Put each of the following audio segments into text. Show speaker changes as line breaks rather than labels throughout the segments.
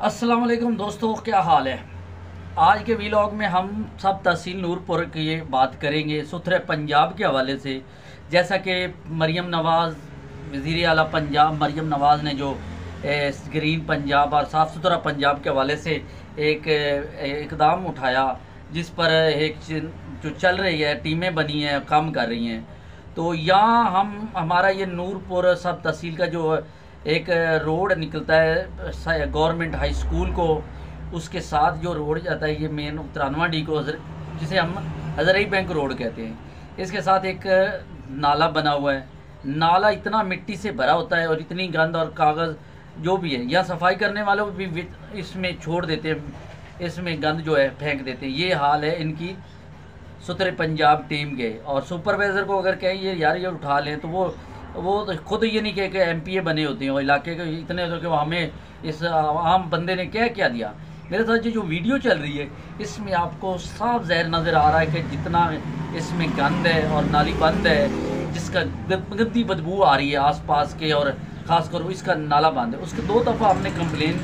अस्सलाम वालेकुम दोस्तों, क्या हाल है। आज के व्लॉग में हम सब तहसील नूरपुर की बात करेंगे सुथरे पंजाब के हवाले से। जैसा कि मरियम नवाज़ वज़ीर आला पंजाब मरियम नवाज़ ने जो ग्रीन पंजाब और साफ़ सुथरा पंजाब के हवाले से एक इकदाम उठाया, जिस पर एक जो चल रही है, टीमें बनी हैं, काम कर रही हैं। तो यहाँ हमारा ये नूरपुर सब तहसील का जो एक रोड निकलता है गवर्नमेंट हाई स्कूल को, उसके साथ जो रोड जाता है ये मेन 93D को, जिसे हम हज़रई बैंक रोड कहते हैं, इसके साथ एक नाला बना हुआ है। नाला इतना मिट्टी से भरा होता है और इतनी गंद और कागज़ जो भी है, यहाँ सफाई करने वालों भी इसमें छोड़ देते हैं, इसमें गंद जो है फेंक देते हैं। ये हाल है इनकी सुथरे पंजाब टीम के। और सुपरवाइज़र को अगर कहें ये यार ये उठा लें, तो वो तो खुद ये नहीं कहे कि MPA बने होते हैं और इलाके के इतने होते कि हमें इस आम बंदे ने क्या दिया। मेरे साथ ये जो वीडियो चल रही है, इसमें आपको साफ ज़ाहिर नज़र आ रहा है कि जितना इसमें गंद है और नाली बंद है, जिसका गंदी बदबू आ रही है आसपास के, और ख़ासकर इसका नाला बंद है। उसके 2 दफ़ा हमने कंप्लेन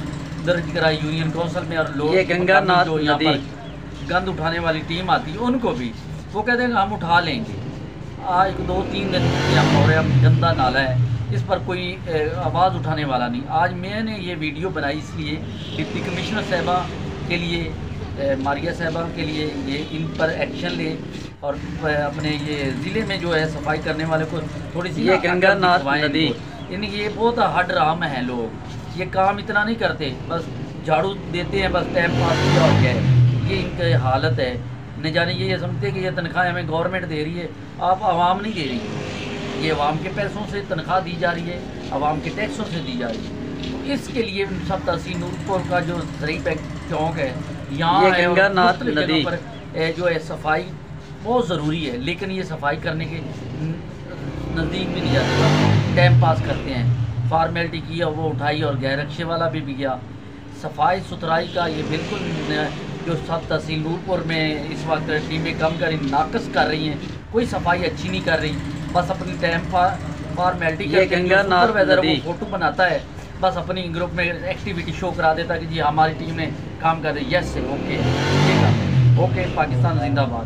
दर्ज कराई यूनियन काउंसिल में, और लोग गंगानाथ जो यहाँ पर गंद उठाने वाली टीम आती है उनको भी, वो कहते हैं हम उठा लेंगे। आज 2-3 दिन हो रहे हैं, गंदा नाला है, इस पर कोई आवाज़ उठाने वाला नहीं। आज मैंने ये वीडियो बनाई इसलिए डिप्टी कमिश्नर साहबा के लिए, मारिया साहबा के लिए, ये इन पर एक्शन ले और अपने ये ज़िले में जो है सफाई करने वाले को थोड़ी सी, ये गंगानाथ नदी, इनकी ये बहुत हड राम है। लोग ये काम इतना नहीं करते, बस झाड़ू देते हैं, बस टाइम पास किया और क्या है, ये इनकी हालत है। न जाने ये समझते कि ये तनख्वाह हमें गवर्नमेंट दे रही है, आप आवाम नहीं दे रही, ये आवाम के पैसों से तनख्वाह दी जा रही है, आवाम के टैक्सों से दी जा रही है। तो इसके लिए सब तहसील नूरपुर का जो हज़रई बैंक चौक है, यहाँ गंगानाथ नदी पर जो है सफाई बहुत ज़रूरी है, लेकिन ये सफाई करने के नज़दीक भी नहीं जाते, टाइम पास करते हैं। फॉर्मेलिटी किया, वो उठाई और गैर रक्षे वाला भी गया। सफाई सुथराई का ये बिल्कुल जो सब तहसील नूरपुर में इस वक्त टीमें कम कर नाकस कर रही हैं, कोई सफाई अच्छी नहीं कर रही, बस अपनी टाइम फॉर्मेलिटी करके सुपरवाइजर वो फोटो बनाता है, बस अपनी ग्रुप में एक्टिविटी शो करा देता है कि जी हमारी टीम ने काम कर रही है। यस ओके, ओके, पाकिस्तान जिंदाबाद।